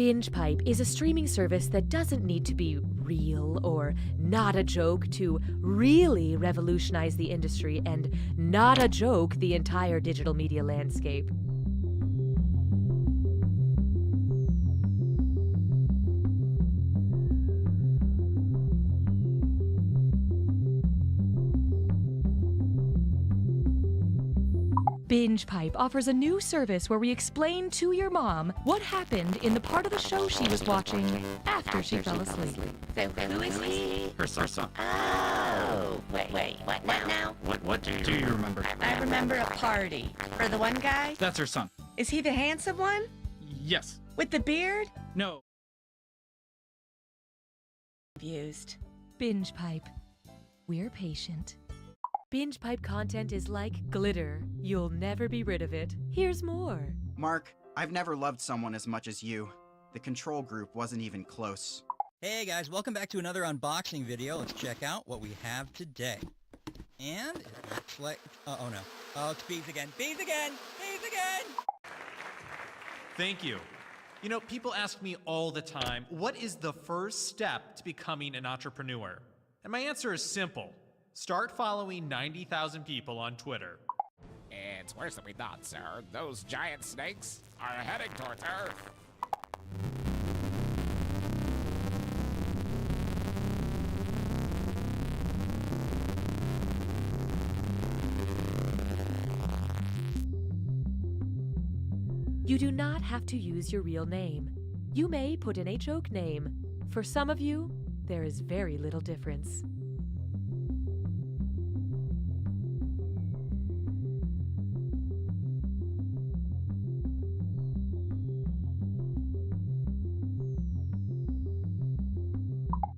BingePipe is a streaming service that doesn't need to be real or not a joke to really revolutionize the industry and not a joke the entire digital media landscape. BingePipe offers a new service where we explain to your mom what happened in the part of the show she was watching after she fell asleep. So who is he? Her son. Oh, wait, what now? What do you remember? I remember a party. For the one guy? That's her son. Is he the handsome one? Yes. With the beard? No. Confused. BingePipe. We're patient. BingePipe content is like glitter. You'll never be rid of it. Here's more. Mark, I've never loved someone as much as you. The control group wasn't even close. Hey guys, welcome back to another unboxing video. Let's check out what we have today. And it looks like, oh no. Oh, it's bees again. Bees again! Bees again! Thank you. You know, people ask me all the time, what is the first step to becoming an entrepreneur? And my answer is simple. Start following 90,000 people on Twitter. It's worse than we thought, sir. Those giant snakes are heading towards Earth. You do not have to use your real name. You may put in a joke name. For some of you, there is very little difference.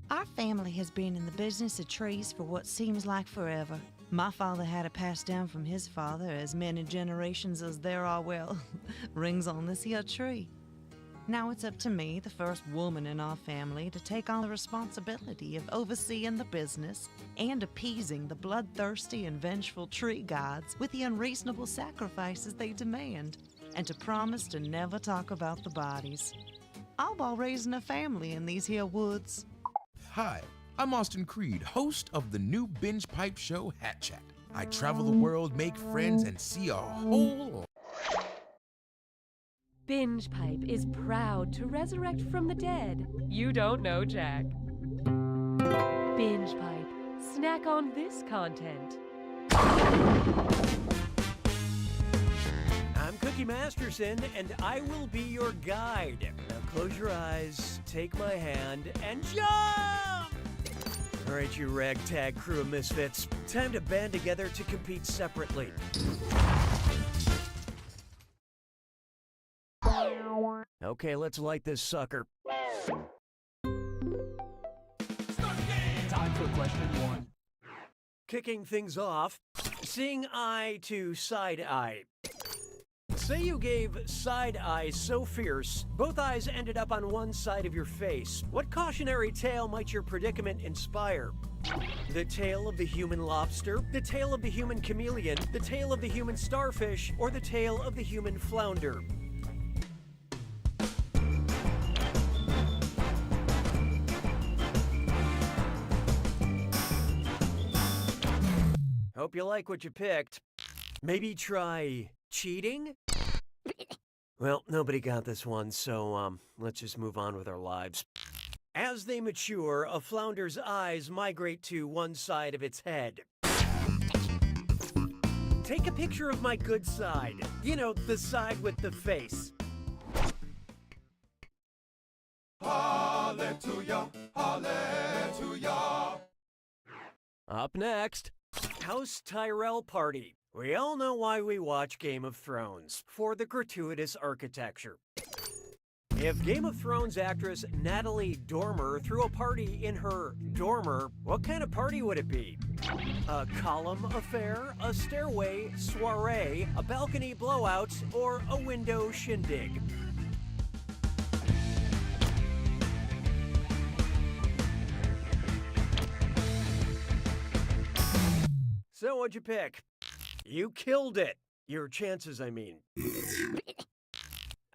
Our family has been in the business of trees for what seems like forever. My father had it passed down from his father as many generations as there are, well, rings on this here tree. Now it's up to me, the first woman in our family, to take on the responsibility of overseeing the business and appeasing the bloodthirsty and vengeful tree gods with the unreasonable sacrifices they demand, and to promise to never talk about the bodies. All while raising a family in these here woods. Hi, I'm Austin Creed, host of the new BingePipe show, Hat Chat. I travel the world, make friends, and see a whole... BingePipe is proud to resurrect from the dead. You don't know Jack. BingePipe. Snack on this content. I'm Cookie Masterson, and I will be your guide. Now close your eyes, take my hand, and jump! All right, you ragtag crew of misfits. Time to band together to compete separately. Okay, let's light this sucker. Time for question one. Kicking things off, seeing eye to side eye. Say you gave side eye so fierce, both eyes ended up on one side of your face. What cautionary tale might your predicament inspire? The tale of the human lobster, the tale of the human chameleon, the tale of the human starfish, or the tale of the human flounder? Hope you like what you picked. Maybe try cheating? Well, nobody got this one, so let's just move on with our lives. As they mature, a flounder's eyes migrate to one side of its head. Take a picture of my good side. You know, the side with the face. Hallelujah, hallelujah. Up next, House Tyrell Party. We all know why we watch Game of Thrones, for the gratuitous architecture. If Game of Thrones actress Natalie Dormer threw a party in her dormer, what kind of party would it be? A column affair, a stairway soiree, a balcony blowout, or a window shindig? So what'd you pick? You killed it. Your chances, I mean.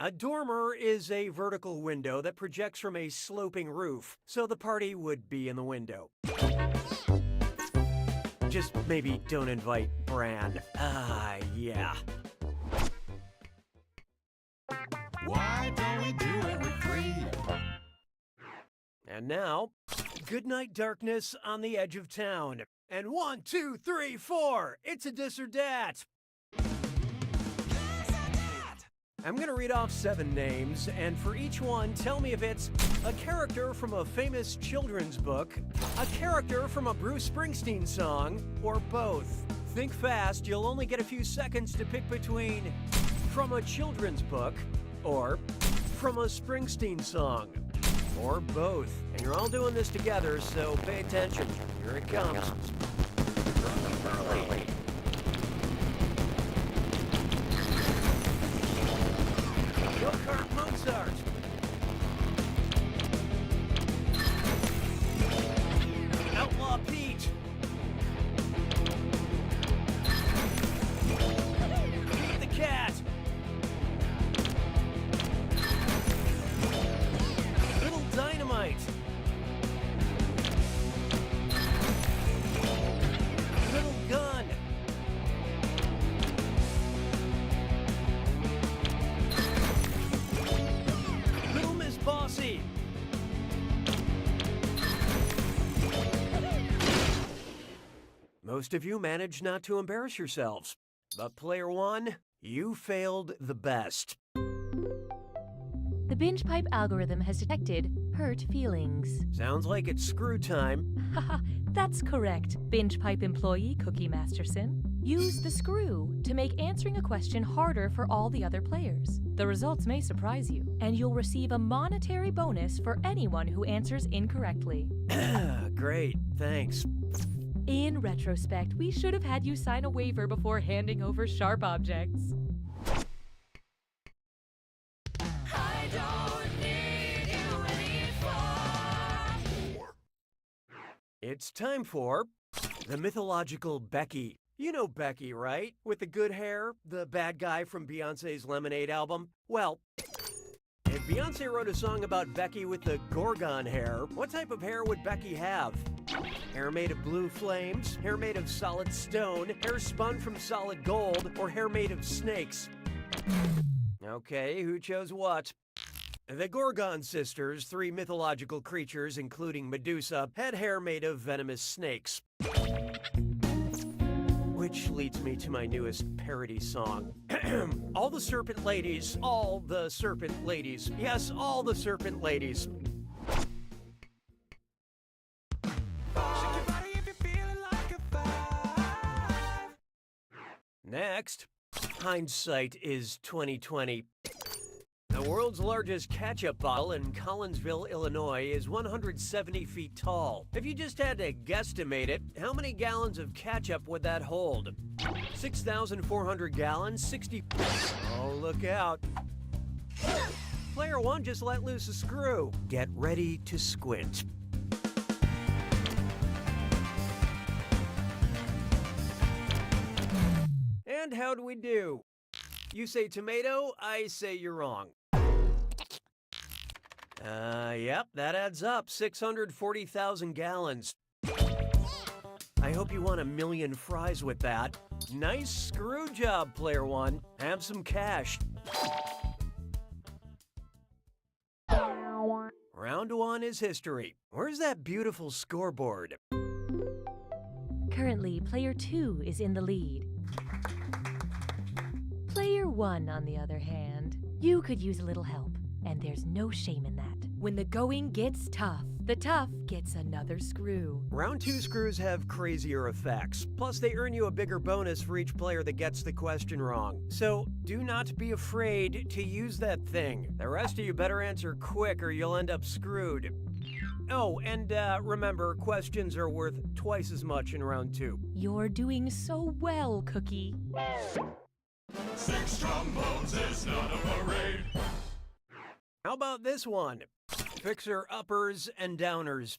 A dormer is a vertical window that projects from a sloping roof, so the party would be in the window. Just maybe don't invite Bran. Yeah. Why don't we do it with free? And now, Goodnight Darkness on the Edge of Town. And 1, 2, 3, 4, it's a dis or dat. I'm gonna read off 7 names, and for each one, tell me if it's a character from a famous children's book, a character from a Bruce Springsteen song, or both. Think fast, you'll only get a few seconds to pick between from a children's book, or from a Springsteen song, or both. And you're all doing this together, so pay attention. Here it comes. Early. Go-Kart Mozart. Outlaw Pete. Pete the Cat. Little Dynamite. Little Gun. Little Miss Bossy. Most of you managed not to embarrass yourselves. But player 1, you failed the best. The binge pipe algorithm has detected hurt feelings. Sounds like it's screw time. Haha, that's correct, binge pipe employee Cookie Masterson. Use the screw to make answering a question harder for all the other players. The results may surprise you, and you'll receive a monetary bonus for anyone who answers incorrectly. Great, thanks. In retrospect, we should have had you sign a waiver before handing over sharp objects. It's time for the mythological Becky. You know Becky, right? With the good hair, the bad guy from Beyoncé's Lemonade album? Well, if Beyoncé wrote a song about Becky with the Gorgon hair, what type of hair would Becky have? Hair made of blue flames, hair made of solid stone, hair spun from solid gold, or hair made of snakes? Okay, who chose what? The Gorgon sisters, 3 mythological creatures, including Medusa, had hair made of venomous snakes. Which leads me to my newest parody song. All the serpent ladies, all the serpent ladies. Yes, all the serpent ladies. Next, hindsight is 2020. The world's largest ketchup bottle in Collinsville, Illinois is 170 feet tall. If you just had to guesstimate it, how many gallons of ketchup would that hold? 6,400 gallons, 60... Oh, look out. Player 1 just let loose a screw. Get ready to squint. And how do we do? You say tomato, I say you're wrong. Yep, that adds up. 640,000 gallons. I hope you won 1 million fries with that. Nice screw job, player 1. Have some cash. Round 1 is history. Where's that beautiful scoreboard? Currently, player 2 is in the lead. Player 1, on the other hand, you could use a little help, and there's no shame in that. When the going gets tough, the tough gets another screw. Round 2 screws have crazier effects. Plus, they earn you a bigger bonus for each player that gets the question wrong. So, do not be afraid to use that thing. The rest of you better answer quick or you'll end up screwed. Oh, and remember, questions are worth twice as much in round 2. You're doing so well, Cookie. 6 trombones is not a parade. How about this one? Fixer-uppers and downers.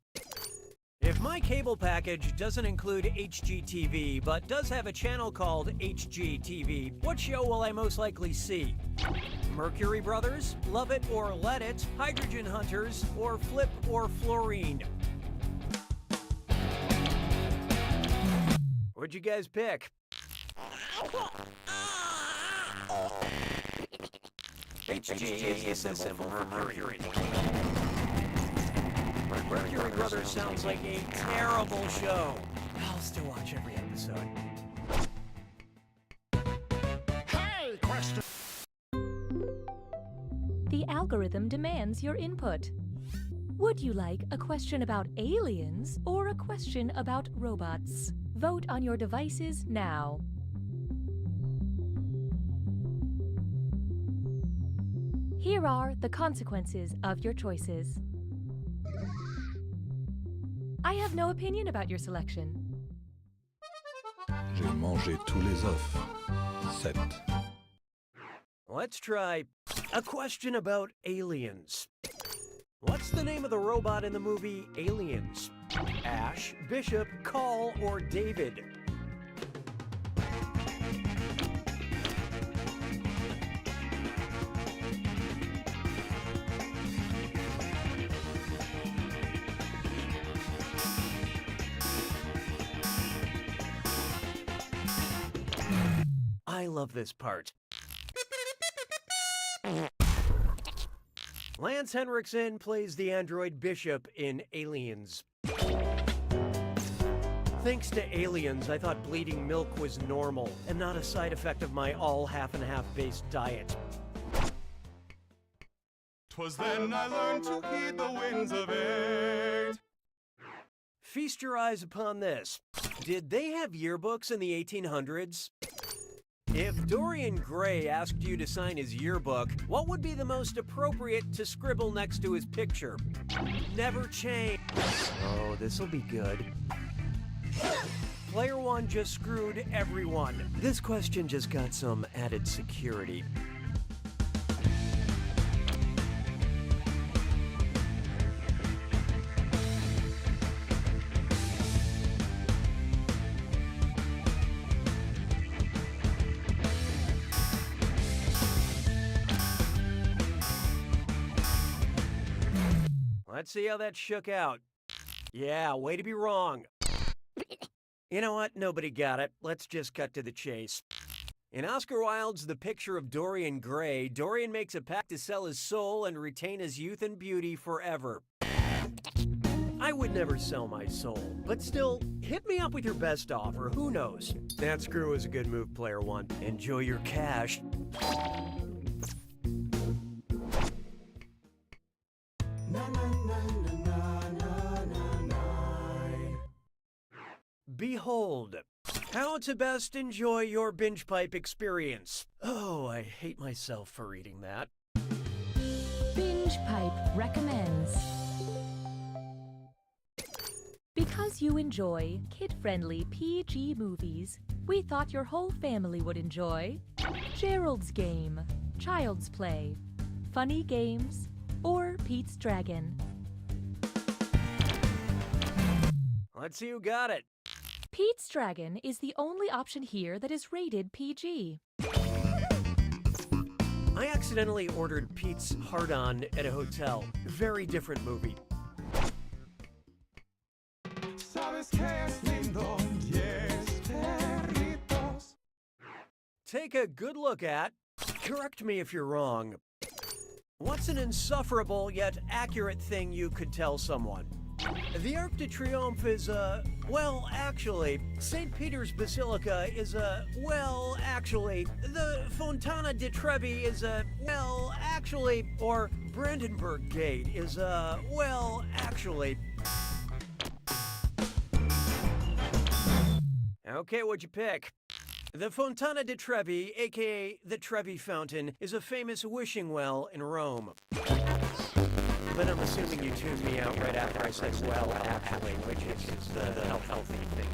If my cable package doesn't include HGTV, but does have a channel called HGTV, what show will I most likely see? Mercury Brothers, Love It or Let It, Hydrogen Hunters, or Flip or Fluorine? What'd you guys pick? HG is the symbol for Mercury. Mercury Brothers sounds like a terrible show. I'll still watch every episode. Hey, question. The algorithm demands your input. Would you like a question about aliens or a question about robots? Vote on your devices now. Here are the consequences of your choices. I have no opinion about your selection. J'ai mangé tous les œufs. 7. Let's try a question about aliens. What's the name of the robot in the movie Aliens? Ash, Bishop, Call, or David? I love this part. Lance Henriksen plays the android Bishop in Aliens. Thanks to Aliens, I thought bleeding milk was normal and not a side effect of my all half-and-half based diet. 'Twas then I learned to heed the winds of age. Feast your eyes upon this. Did they have yearbooks in the 1800s? If Dorian Gray asked you to sign his yearbook, what would be the most appropriate to scribble next to his picture? Never change. Oh, this'll be good. Player one just screwed everyone. This question just got some added security. Let's see how that shook out. Yeah, way to be wrong. You know what? Nobody got it. Let's just cut to the chase. In Oscar Wilde's The Picture of Dorian Gray, Dorian makes a pact to sell his soul and retain his youth and beauty forever. I would never sell my soul, but still, hit me up with your best offer. Who knows? That screw is a good move, player one. Enjoy your cash. Behold, how to best enjoy your binge pipe experience. Oh, I hate myself for reading that. Binge Pipe recommends. Because you enjoy kid-friendly PG movies, we thought your whole family would enjoy Gerald's Game, Child's Play, Funny Games, or Pete's Dragon. Let's see who got it. Pete's Dragon is the only option here that is rated PG. I accidentally ordered Pete's Hard-On at a hotel. Very different movie. Take a good look at, correct me if you're wrong, what's an insufferable yet accurate thing you could tell someone? The Arc de Triomphe is well, actually, St. Peter's Basilica is well, actually, the Fontana di Trevi is well, actually, or Brandenburg Gate is well, actually. Okay, what'd you pick? The Fontana di Trevi, aka the Trevi Fountain, is a famous wishing well in Rome. But I'm assuming you tuned me out right after I said well, actually, which is the healthy thing.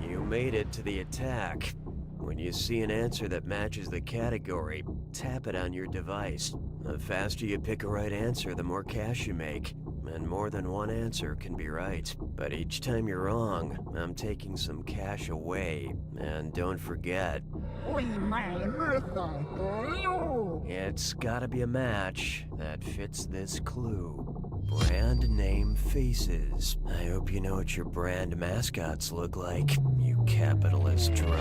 You made it to the attack. When you see an answer that matches the category, tap it on your device. The faster you pick a right answer, the more cash you make. and more than one answer can be right. But each time you're wrong, I'm taking some cash away. And don't forget, it's gotta be a match that fits this clue. Brand name faces. I hope you know what your brand mascots look like, you capitalist drone.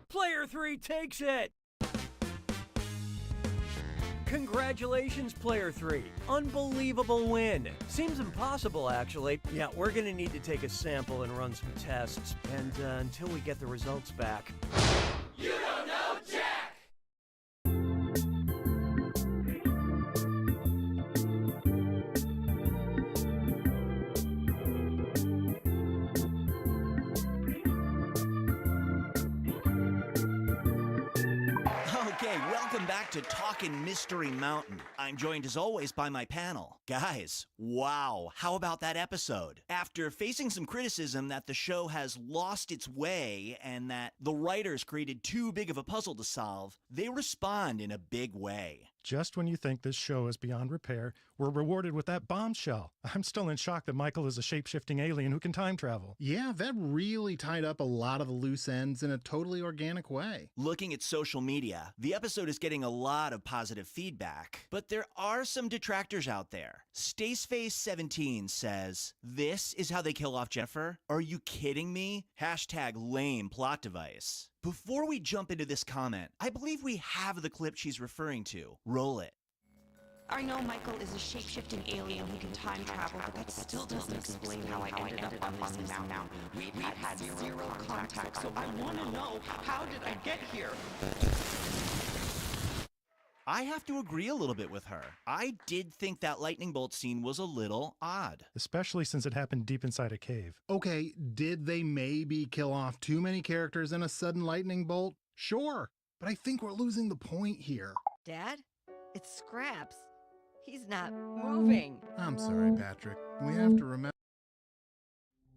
Player 3 takes it! Congratulations, Player 3. Unbelievable win. Seems impossible, actually. Yeah, we're gonna need to take a sample and run some tests. And until we get the results back... You don't know Jack! Okay, welcome back to Talkin' Mystery Mountain. I'm joined as always by my panel. Guys, wow, how about that episode? After facing some criticism that the show has lost its way and that the writers created too big of a puzzle to solve, they respond in a big way. Just when you think this show is beyond repair, we're rewarded with that bombshell. I'm still in shock that Michael is a shape-shifting alien who can time travel. Yeah, that really tied up a lot of the loose ends in a totally organic way. Looking at social media, the episode is getting a lot of positive feedback, but there are some detractors out there. Staceface17 says, "This is how they kill off Jennifer? Are you kidding me? Hashtag lame plot device." Before we jump into this comment, I believe we have the clip she's referring to. Roll it. I know Michael is a shape-shifting alien who can time travel, but that still doesn't explain how I ended up on this mountain. We've had zero contact, so I want to know, how did I get here? I have to agree a little bit with her. I did think that lightning bolt scene was a little odd. Especially since it happened deep inside a cave. Okay, did they maybe kill off too many characters in a sudden lightning bolt? Sure, but I think we're losing the point here. Dad? It's Scraps. He's not moving. I'm sorry, Patrick. We have to remember.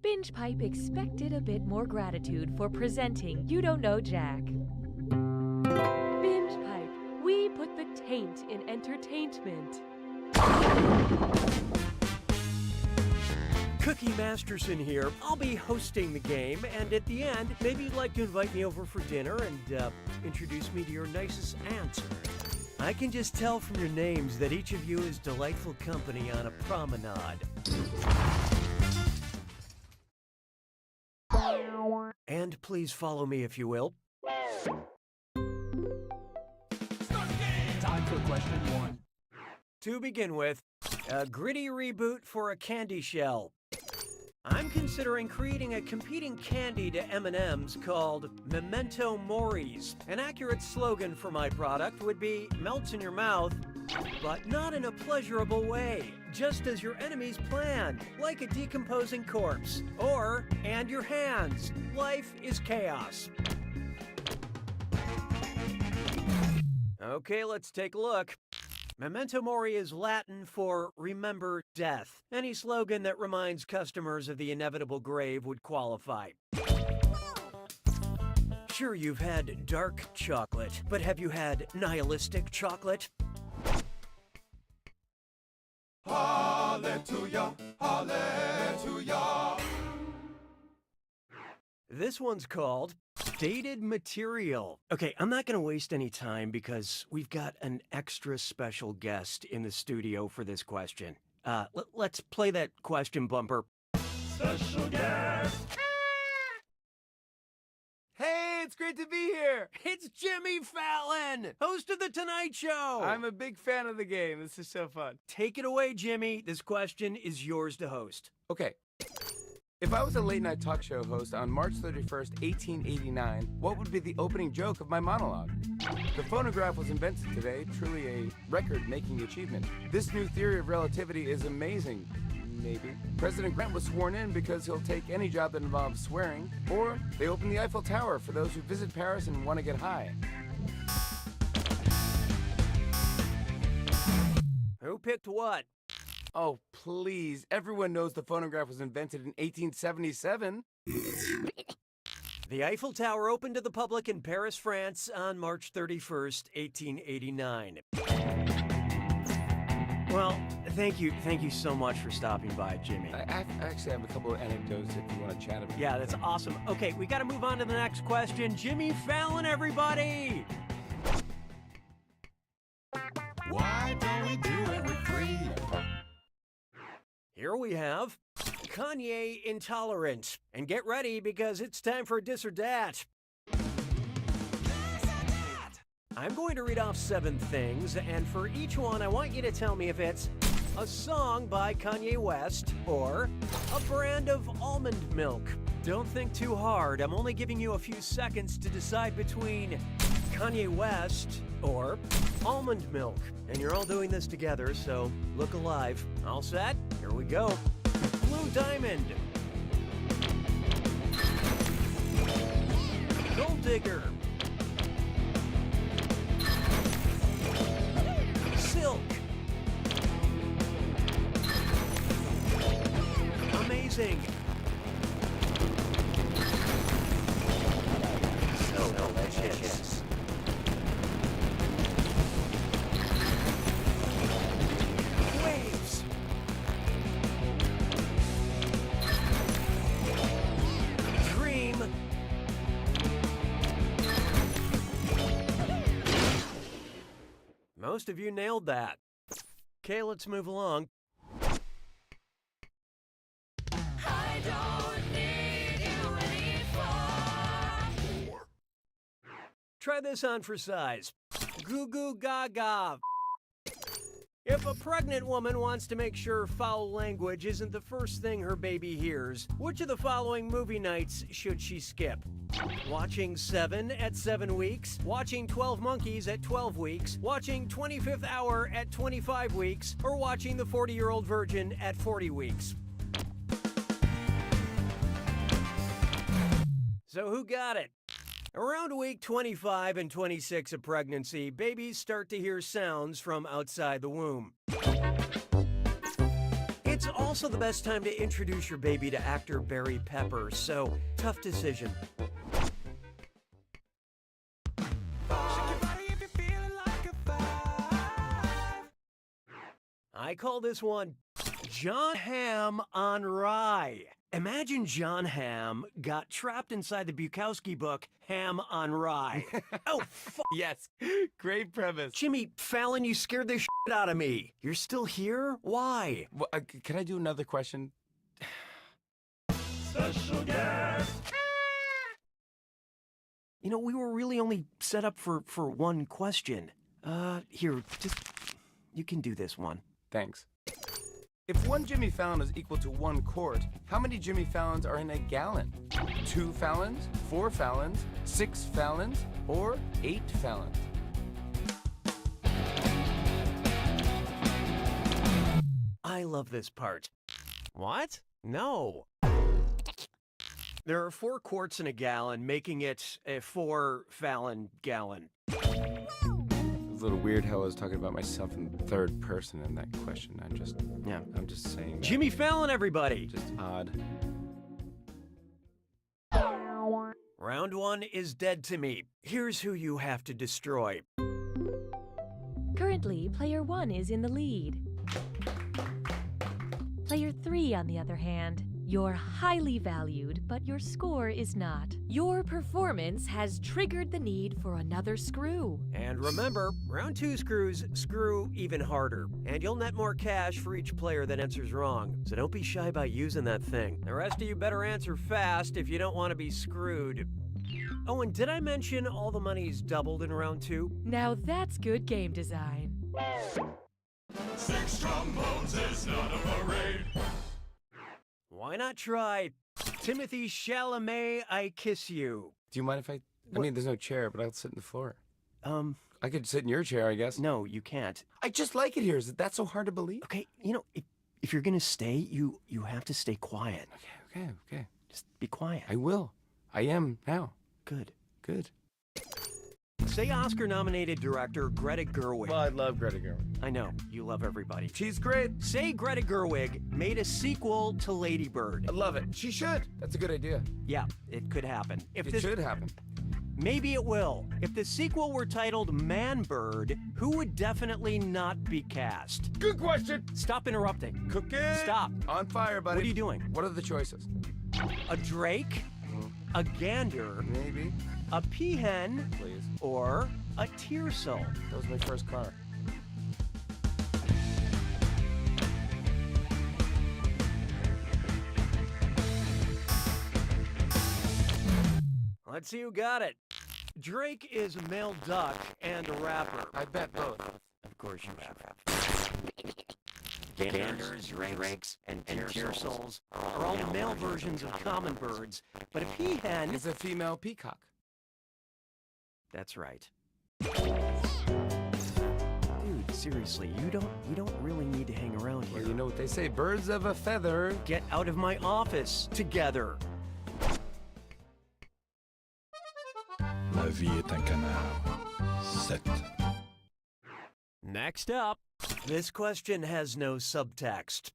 Binge Pipe expected a bit more gratitude for presenting You Don't Know Jack. Binge Pipe, we put the taint in entertainment. Cookie Masterson here. I'll be hosting the game, and at the end, maybe you'd like to invite me over for dinner and introduce me to your nicest answer. I can just tell from your names that each of you is delightful company on a promenade. And please follow me if you will. Time for question 1. To begin with, a gritty reboot for a candy shell. I'm considering creating a competing candy to M&M's called Memento Moris. An accurate slogan for my product would be melts in your mouth, but not in a pleasurable way, just as your enemies plan, like a decomposing corpse, or and your hands. Life is chaos. Okay, let's take a look. Memento Mori is Latin for remember death. Any slogan that reminds customers of the inevitable grave would qualify. Sure, you've had dark chocolate, but have you had nihilistic chocolate? Hallelujah, hallelujah. This one's called Dated Material. Okay, I'm not going to waste any time because we've got an extra special guest in the studio for this question. Let's play that question bumper. Special guest. Hey, it's great to be here. It's Jimmy Fallon, host of The Tonight Show. I'm a big fan of the game. This is so fun. Take it away, Jimmy. This question is yours to host. Okay. If I was a late-night talk show host on March 31st, 1889, what would be the opening joke of my monologue? The phonograph was invented today, truly a record-making achievement. This new theory of relativity is amazing. Maybe. President Grant was sworn in because he'll take any job that involves swearing. Or they opened the Eiffel Tower for those who visit Paris and want to get high. Who picked what? Oh, please. Everyone knows the phonograph was invented in 1877. The Eiffel Tower opened to the public in Paris, France on March 31st, 1889. Well, thank you so much for stopping by, Jimmy. I actually have a couple of anecdotes if you want to chat about. Yeah, that's awesome. Okay, we got to move on to the next question. Jimmy Fallon, everybody! Why don't we do it for free? Here we have Kanye Intolerant. And get ready because it's time for Dis or Dat. I'm going to read off 7 things, and for each one, I want you to tell me if it's a song by Kanye West or a brand of almond milk. Don't think too hard. I'm only giving you a few seconds to decide between Kanye West or almond milk. And you're all doing this together, so look alive. All set? Here we go. Blue Diamond. Gold Digger. Silk. Amazing. So delicious. Waves. Dream. Most of you nailed that. Okay, let's move along. Try this on for size. Goo goo gaga. If a pregnant woman wants to make sure foul language isn't the first thing her baby hears, which of the following movie nights should she skip? Watching Seven at 7 weeks, watching 12 Monkeys at 12 weeks, watching 25th Hour at 25 weeks, or watching The 40-Year-Old Virgin at 40 weeks. So who got it? Around week 25 and 26 of pregnancy, babies start to hear sounds from outside the womb. It's also the best time to introduce your baby to actor Barry Pepper, so tough decision. I call this one John Hamm on Rye. Imagine John Hamm got trapped inside the Bukowski book, Ham on Rye. Oh, yes. Great premise. Jimmy Fallon, you scared the shit out of me. You're still here? Why? Well, can I do another question? Special guest. You know, we were really only set up for one question. Here, just... You can do this one. Thanks. If one Jimmy Fallon is equal to 1 quart, how many Jimmy Fallons are in a gallon? 2 Fallons, 4 Fallons, 6 Fallons, or 8 Fallons? I love this part. What? No. There are 4 quarts in a gallon, making it a 4 Fallon gallon. It's a little weird how I was talking about myself in third person in that question. I'm just saying that. Jimmy Fallon, everybody! Just odd. Round 1 is dead to me. Here's who you have to destroy. Currently, player 1 is in the lead. Player 3, on the other hand, you're highly valued, but your score is not. Your performance has triggered the need for another screw. And remember, round 2 screws screw even harder. And you'll net more cash for each player that answers wrong. So don't be shy about using that thing. The rest of you better answer fast if you don't want to be screwed. Oh, and did I mention all the money's doubled in round 2? Now that's good game design. 6 trombones is not a parade. Why not try Timothy Chalamet, I Kiss You? Do you mind if I mean, there's no chair, but I'll sit on the floor. I could sit in your chair, I guess. No, you can't. I just like it here. Is that so hard to believe? Okay, you know, if you're gonna stay, you have to stay quiet. Okay. Just be quiet. I will. I am now. Good. Say Say Oscar-nominated director Greta Gerwig. Well, I love Greta Gerwig. I know, you love everybody. She's great. Say Greta Gerwig made a sequel to Lady Bird. I love it. She should. That's a good idea. Yeah, it could happen. It should happen. Maybe it will. If the sequel were titled Man Bird, who would definitely not be cast? Good question. Stop interrupting. Cooking. Stop. On fire, buddy. What are you doing? What are the choices? A drake, a gander, maybe, a peahen, please, or a tiercel. That was my first car. Let's see who got it. Drake is a male duck and a rapper. I bet both. Of course you have. Ganders, drakes, and tiercels are all male versions of common birds, but a peahen is a female peacock. That's right. Dude, seriously, we don't really need to hang around here. Well, you know what they say, birds of a feather. Get out of my office together. La vie est un canard. 7. Next up, this question has no subtext.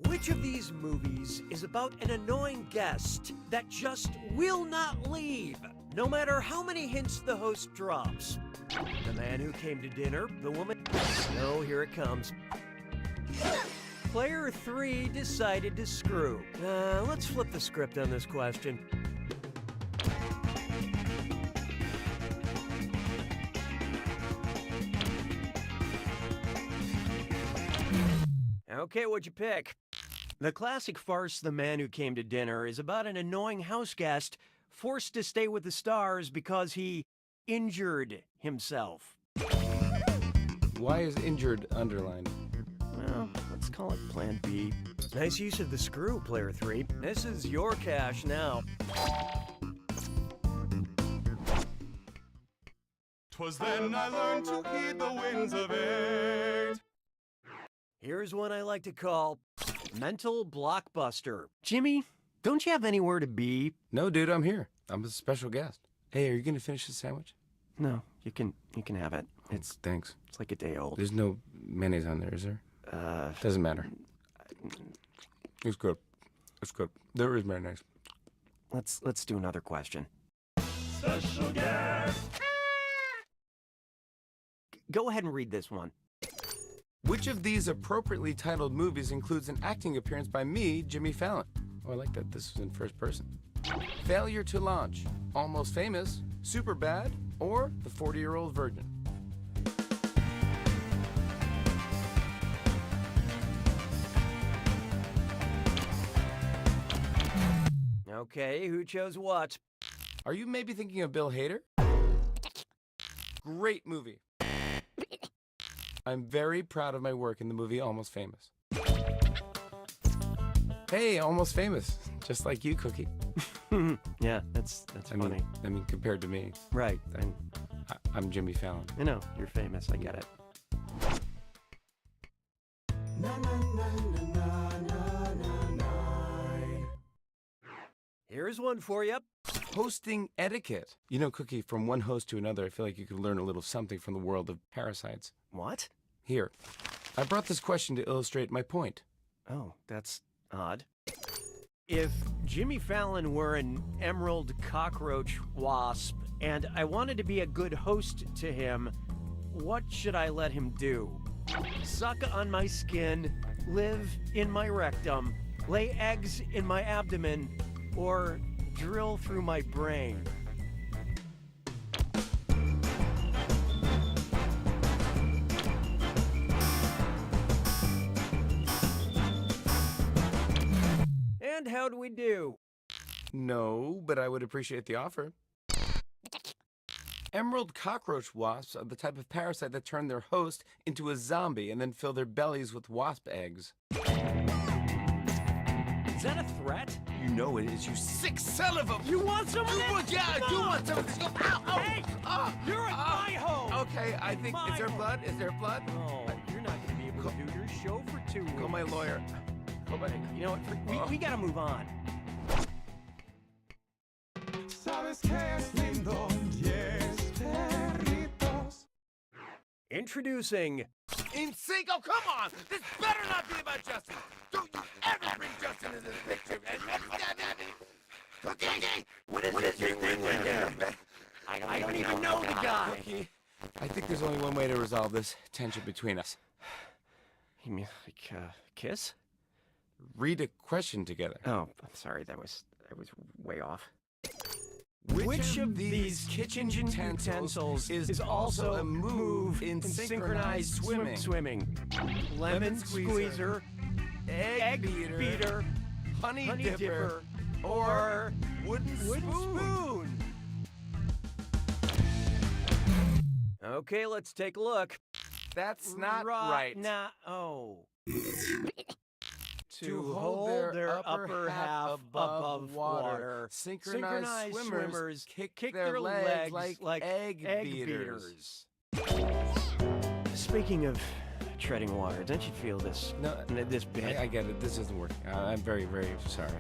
Which of these movies is about an annoying guest that just will not leave, no matter how many hints the host drops? The Man Who Came to Dinner, the woman... No, here it comes. Player 3 decided to screw. Let's flip the script on this question. Okay, what'd you pick? The classic farce The Man Who Came to Dinner is about an annoying house guest forced to stay with the stars because he injured himself. Why is injured underlined? Well, let's call it Plan B. Nice use of the screw, Player 3. This is your cash now. 'Twas then I learned to heed the winds of 8. Here's one I like to call Mental Blockbuster. Jimmy, don't you have anywhere to be? No, dude, I'm here. I'm a special guest. Hey, are you gonna finish the sandwich? No, you can have it. It's thanks. It's like a day old. There's no mayonnaise on there, is there? Doesn't matter. It's good. It's good. There is mayonnaise. Let's do another question. Special guest. Go ahead and read this one. Which of these appropriately titled movies includes an acting appearance by me, Jimmy Fallon? Oh, I like that. This is in first person. Failure to Launch, Almost Famous, Superbad, or The 40-Year-Old Virgin? Okay, who chose what? Are you maybe thinking of Bill Hader? Great movie. I'm very proud of my work in the movie Almost Famous. Hey, Almost Famous. Just like you, Cookie. Yeah, that's funny. I mean, compared to me. Right. I'm Jimmy Fallon. You know, you're famous. I get it. Here's one for you. Hosting etiquette. You know, Cookie, from one host to another, I feel like you could learn a little something from the world of parasites. What? Here. I brought this question to illustrate my point. Oh, that's odd. If Jimmy Fallon were an emerald cockroach wasp, and I wanted to be a good host to him, what should I let him do? Suck on my skin, live in my rectum, lay eggs in my abdomen, or drill through my brain? And how do we do? No, but I would appreciate the offer. Emerald cockroach wasps are the type of parasite that turn their host into a zombie and then fill their bellies with wasp eggs. Is that a threat? You know it is, you sick son of a... You want some of this? Yeah, I do want some of this. Ow, ow, Hey, you're at my home. Okay, I think... My Is there home. blood? Is there blood? Oh, you're not going to be able to do your show for 2 weeks. Call my lawyer. Call my... You know what? We got to move on. ¿Sabes qué es lindo? 10 perritos. Introducing... In sync? Oh, come on! This better not be about Justin! Don't you ever bring Justin into this picture! Okay, what is this thing right there? I don't even know the guy. Okay. I think there's only one way to resolve this tension between us. You mean like kiss? Read a question together. Oh, I'm sorry. That was way off. Which of these kitchen utensils is also a move in synchronized swimming? Lemon squeezer, egg beater, honey dipper, dipper, or wooden spoon. Okay, let's take a look. That's not right. Nah. Oh. To hold their upper half above water. Synchronized swimmers kick their legs like egg beaters. Speaking of treading water, don't you feel this? No, this bit. I get it. This isn't working. I'm very, very sorry.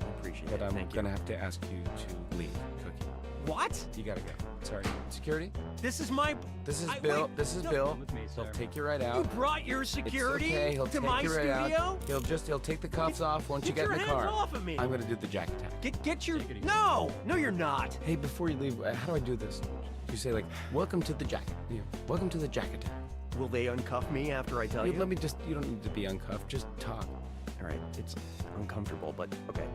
I appreciate but it. I'm gonna have to ask you to leave, Cookie. What? You gotta go. Sorry. Security? This is my... This is Bill. wait, This is no. Bill. With me, He'll sir. take you right out. You brought your security It's okay. He'll to take my you right studio? out. He'll take the cuffs off once you get your in the hands car. off of me. I'm gonna do the jack attack. Get your... Take it easy. No! No, you're not. Hey, before you leave, how do I do this? You say like, "Welcome to the jack." Yeah. Welcome to the jack attack. Will they uncuff me after I tell you? Let me just. You don't need to be uncuffed. Just talk. All right, it's uncomfortable, but okay.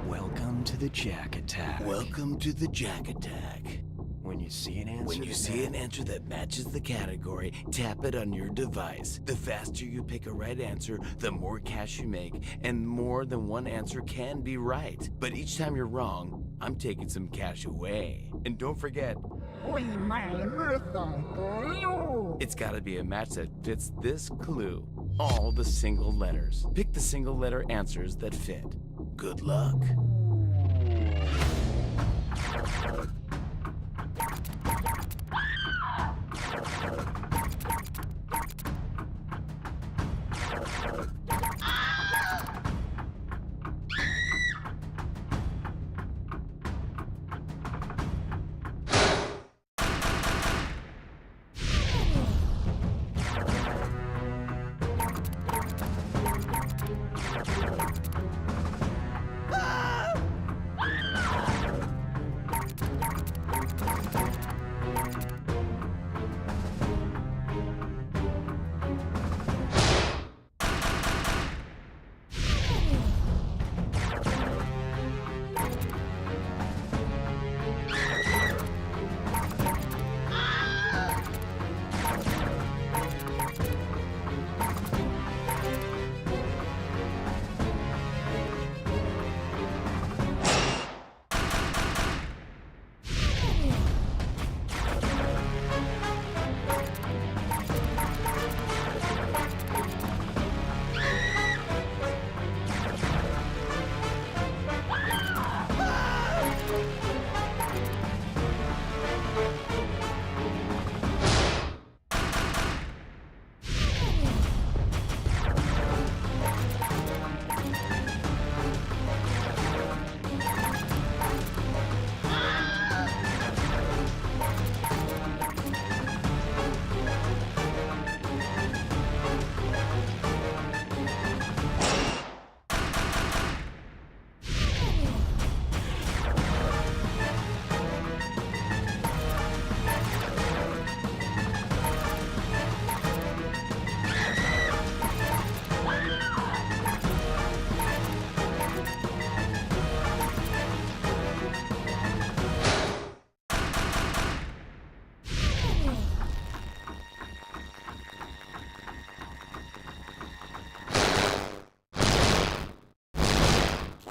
Welcome to the Jack Attack. Welcome to the Jack Attack. When you see an answer, When you see an answer that matches the category, tap it on your device. The faster you pick a right answer, the more cash you make, and more than one answer can be right. But each time you're wrong, I'm taking some cash away. And don't forget, it's gotta be a match that fits this clue. All the single letters. Pick the single letter answers that fit. Good luck.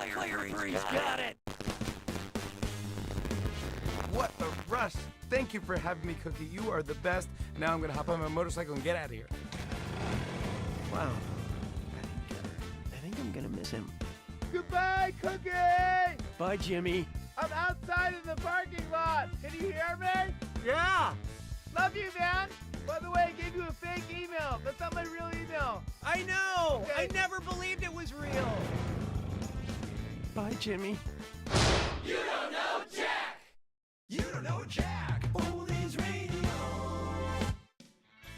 He's got it. What a rush! Thank you for having me, Cookie. You are the best. Now I'm gonna hop on my motorcycle and get out of here. Wow. I think I'm gonna miss him. Goodbye, Cookie! Bye, Jimmy. I'm outside in the parking lot. Can you hear me? Yeah. Love you, man. By the way, I gave you a fake email. That's not my real email. I know. I never believed it was real. Bye, Jimmy. You don't know Jack! You don't know Jack! Oldies Radio!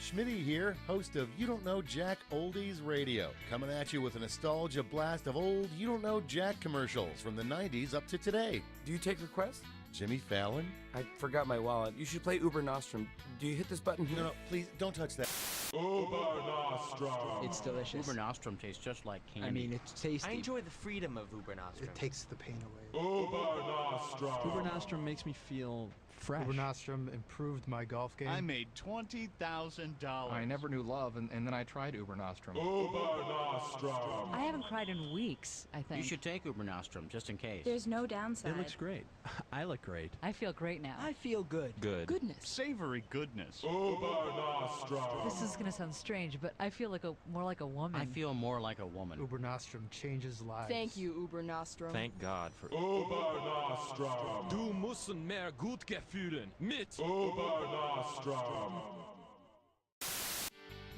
Schmitty here, host of You Don't Know Jack Oldies Radio, coming at you with a nostalgia blast of old You Don't Know Jack commercials from the 90s up to today. Do you take requests? Jimmy Fallon? I forgot my wallet. You should play Uber Nostrum. Do you hit this button here? No, please, don't touch that. Uber Nostrum. It's delicious. Uber Nostrum tastes just like candy. I mean, it's tasty. I enjoy the freedom of Uber Nostrum. It takes the pain away. Uber Nostrum. Uber Nostrum makes me feel fresh. Uber Nostrum improved my golf game. I made $20,000. I never knew love, and then I tried Uber Nostrum. Uber Nostrum. I haven't cried in weeks, I think. You should take Uber Nostrum, just in case. There's no downside. It looks great. I look great. I feel great now. I feel good. Good. Goodness. Savory goodness. Uber Nostrum. This is going to sound strange, but I feel like more like a woman. I feel more like a woman. Uber Nostrum changes lives. Thank you, Uber Nostrum. Thank God for Uber Nostrum. Du musst mehr gut gefühlen mit Uber Nostrum.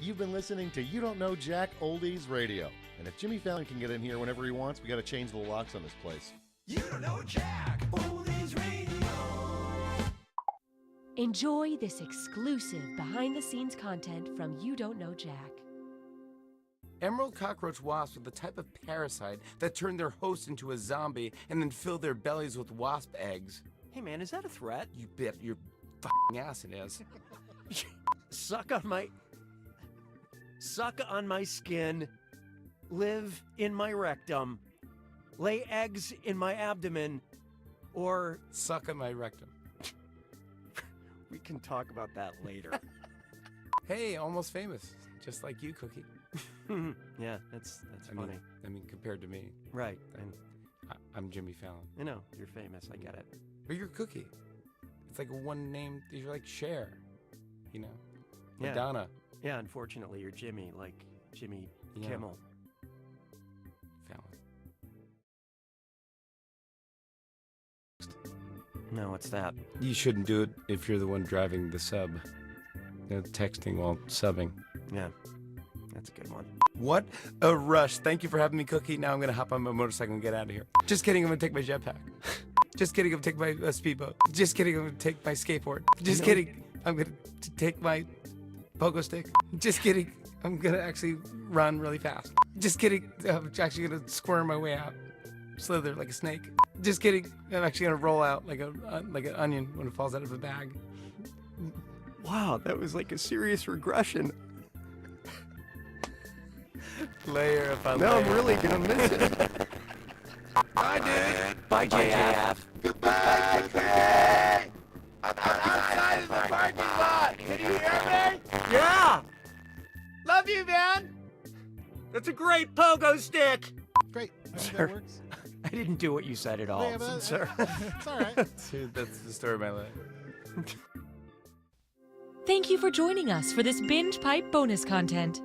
You've been listening to You Don't Know Jack Oldies Radio. And if Jimmy Fallon can get in here whenever he wants, we gotta change the locks on this place. You don't know Jack! Oldies Radio! Enjoy this exclusive behind-the-scenes content from You Don't Know Jack. Emerald cockroach wasps are the type of parasite that turn their host into a zombie and then fill their bellies with wasp eggs. Hey, man, is that a threat? You bet your f***ing ass it is. Suck on my skin, live in my rectum, lay eggs in my abdomen, or suck on my rectum. We can talk about that later. Hey, almost famous, just like you, Cookie. Yeah, that's funny. I mean, compared to me. Right. I'm Jimmy Fallon. I know, you're famous, I get it. But you're Cookie. It's like one name, you're like Cher, you know? Yeah. Madonna. Yeah, unfortunately, you're Jimmy, like Jimmy Kimmel. Fallon. No, what's that? You shouldn't do it if you're the one driving the sub. Texting while subbing. Yeah, that's a good one. What a rush. Thank you for having me, Cookie. Now I'm going to hop on my motorcycle and get out of here. Just kidding, I'm going to take my jetpack. Just kidding, I'm going to take my speedboat. Just kidding, I'm going to take my skateboard. Just kidding, I'm going to take my pogo stick. Just kidding, I'm going to actually run really fast. Just kidding, I'm actually going to squirm my way out. Slither like a snake. Just kidding, I'm actually going to roll out like an onion when it falls out of a bag. Wow, that was like a serious regression. Layer upon No, layer. I'm really gonna miss it. Bye, dude. Bye, JF. Goodbye, Cookie. I'm outside of the parking lot. Can you hear me? Yeah! Love you, man. That's a great pogo stick. Great. I think Sir, that works. I didn't do what you said at all, Yeah, but, sir. It's all right. Dude, that's the story of my life. Thank you for joining us for this Binge Pipe bonus content.